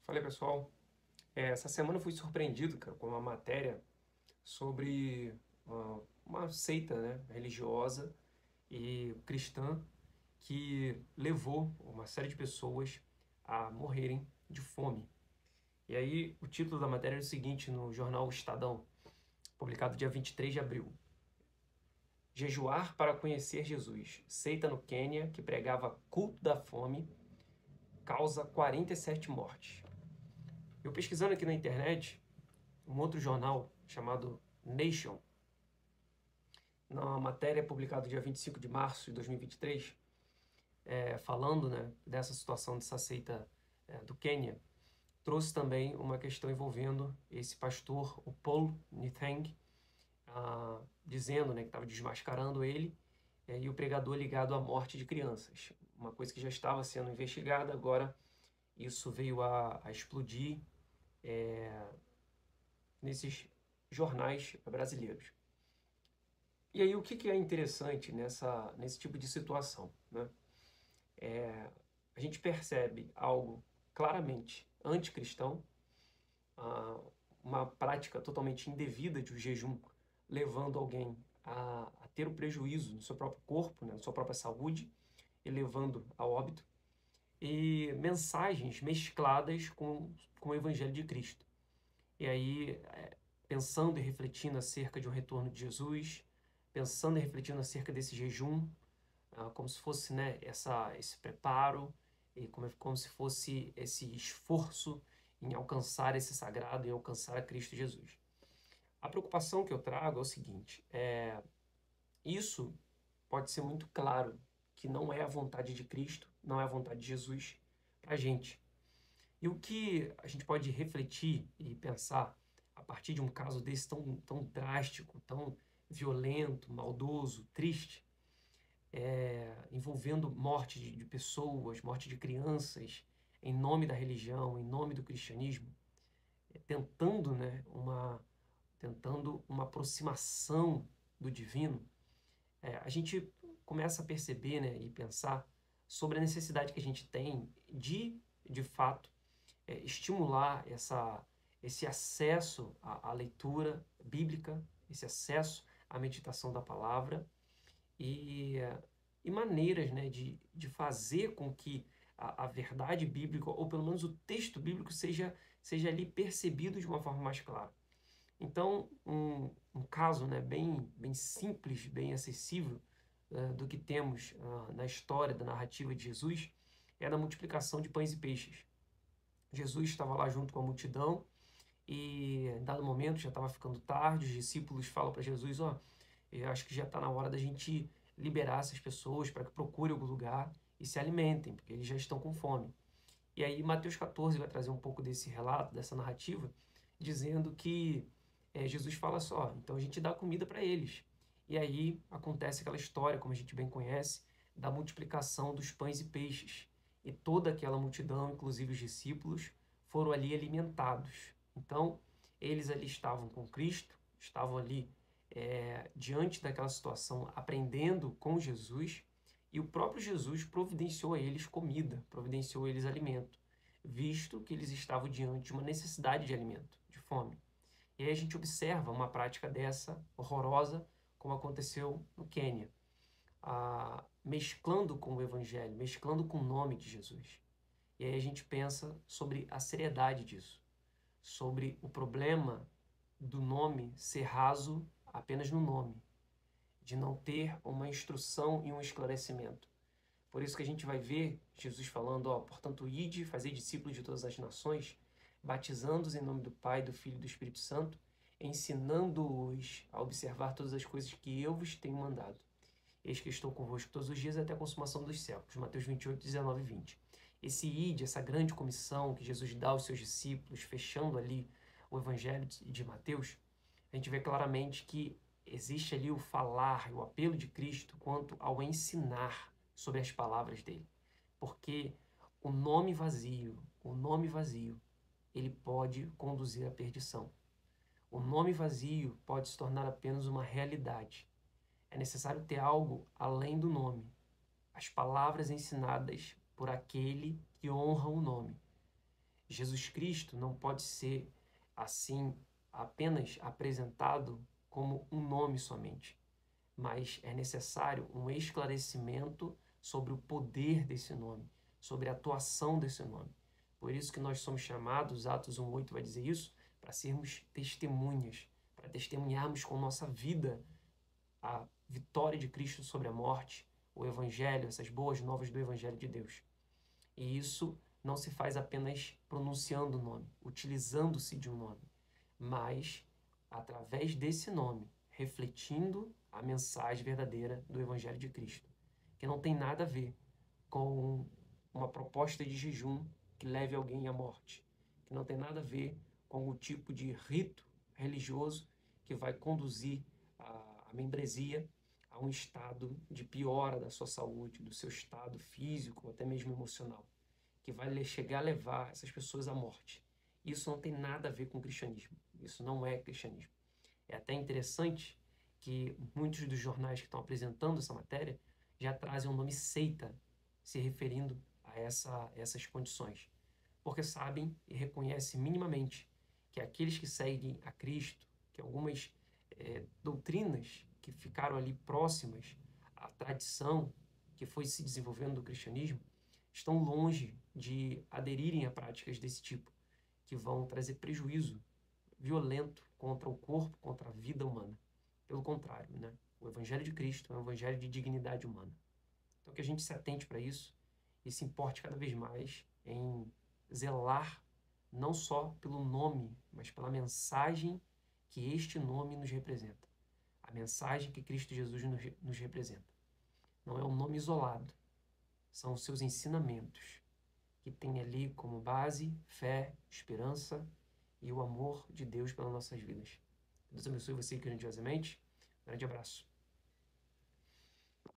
Fala aí, pessoal. Essa semana eu fui surpreendido, cara, com uma matéria sobre uma seita, né, religiosa e cristã que levou uma série de pessoas a morrerem de fome. E aí o título da matéria é o seguinte no jornal Estadão, publicado dia 23 de abril. Jejuar para conhecer Jesus. Seita no Quênia que pregava culto da fome causa 47 mortes. Eu pesquisando aqui na internet, um outro jornal chamado Nation, na matéria publicada dia 25 de março de 2023, falando, né, dessa situação dessa seita do Quênia, trouxe também uma questão envolvendo esse pastor, o Paul Nitheng, dizendo, né, que estava desmascarando ele e o pregador ligado à morte de crianças. Uma coisa que já estava sendo investigada, agora isso veio a explodir nesses jornais brasileiros. E aí, o que é interessante nesse tipo de situação, né? A gente percebe algo claramente anticristão, uma prática totalmente indevida de jejum, levando alguém a ter o prejuízo no seu próprio corpo, né, na sua própria saúde, e levando a óbito, e mensagens mescladas com o Evangelho de Cristo. E aí, pensando e refletindo acerca de um retorno de Jesus, pensando e refletindo acerca desse jejum, como se fosse, né, esse preparo, e como se fosse esse esforço em alcançar esse sagrado, em alcançar a Cristo Jesus. A preocupação que eu trago é o seguinte: isso pode ser muito claro que não é a vontade de Cristo, não é a vontade de Jesus para a gente. E o que a gente pode refletir e pensar a partir de um caso desse tão drástico, tão violento, maldoso, triste, envolvendo morte de pessoas, morte de crianças, em nome da religião, em nome do cristianismo, tentando, né, tentando uma aproximação do divino, a gente começa a perceber, né, e pensar sobre a necessidade que a gente tem de fato, estimular esse acesso à leitura bíblica, esse acesso à meditação da palavra e, e maneiras, né, de fazer com que a verdade bíblica, ou pelo menos o texto bíblico, seja ali percebido de uma forma mais clara. Então, um caso, né, bem simples, bem acessível do que temos na história da narrativa de Jesus é a da multiplicação de pães e peixes. Jesus estava lá junto com a multidão e, em dado momento, já estava ficando tarde, os discípulos falam para Jesus, ó, eu acho que já está na hora da gente liberar essas pessoas para que procurem algum lugar e se alimentem, porque eles já estão com fome. E aí Mateus 14 vai trazer um pouco desse relato, dessa narrativa, dizendo que Jesus fala só, então a gente dá comida para eles. E aí acontece aquela história, como a gente bem conhece, da multiplicação dos pães e peixes. E toda aquela multidão, inclusive os discípulos, foram ali alimentados. Então, eles ali estavam com Cristo, estavam ali diante daquela situação, aprendendo com Jesus, e o próprio Jesus providenciou a eles comida, providenciou a eles alimento, visto que eles estavam diante de uma necessidade de alimento, de fome. E aí a gente observa uma prática dessa horrorosa, como aconteceu no Quênia, mesclando com o Evangelho, mesclando com o nome de Jesus. E aí a gente pensa sobre a seriedade disso, sobre o problema do nome ser raso apenas no nome, de não ter uma instrução e um esclarecimento. Por isso que a gente vai ver Jesus falando, ó, portanto, ide, fazei discípulos de todas as nações, batizando-os em nome do Pai, do Filho e do Espírito Santo, ensinando-os a observar todas as coisas que eu vos tenho mandado. Eis que estou convosco todos os dias até a consumação dos séculos. Mateus 28, 19 e 20. Esse ide, essa grande comissão que Jesus dá aos seus discípulos, fechando ali o Evangelho de Mateus, a gente vê claramente que existe ali o falar e o apelo de Cristo quanto ao ensinar sobre as palavras dele. Porque o nome vazio, ele pode conduzir à perdição. O nome vazio pode se tornar apenas uma realidade. É necessário ter algo além do nome. As palavras ensinadas por aquele que honra o nome. Jesus Cristo não pode ser, assim, apenas apresentado como um nome somente, mas é necessário um esclarecimento sobre o poder desse nome, sobre a atuação desse nome. Por isso que nós somos chamados, Atos 1:8 vai dizer isso, para sermos testemunhas, para testemunharmos com nossa vida a vitória de Cristo sobre a morte, o Evangelho, essas boas novas do Evangelho de Deus. E isso não se faz apenas pronunciando o nome, utilizando-se de um nome, mas através desse nome, refletindo a mensagem verdadeira do Evangelho de Cristo, que não tem nada a ver com uma proposta de jejum que leve alguém à morte, que não tem nada a ver com algum tipo de rito religioso que vai conduzir a membresia a um estado de piora da sua saúde, do seu estado físico, até mesmo emocional, que vai chegar a levar essas pessoas à morte. Isso não tem nada a ver com o cristianismo. Isso não é cristianismo. É até interessante que muitos dos jornais que estão apresentando essa matéria já trazem o nome seita, se referindo a essas condições, porque sabem e reconhecem minimamente que aqueles que seguem a Cristo, que algumas doutrinas que ficaram ali próximas à tradição que foi se desenvolvendo do cristianismo, estão longe de aderirem a práticas desse tipo, que vão trazer prejuízo violento contra o corpo, contra a vida humana. Pelo contrário, né? O Evangelho de Cristo é um evangelho de dignidade humana. Então que a gente se atente para isso e se importe cada vez mais em zelar não só pelo nome, mas pela mensagem que este nome nos representa. A mensagem que Cristo Jesus nos representa. Não é um nome isolado, são os seus ensinamentos, que tem ali como base fé, esperança e o amor de Deus pelas nossas vidas. Deus abençoe você grandiosamente. Um grande abraço.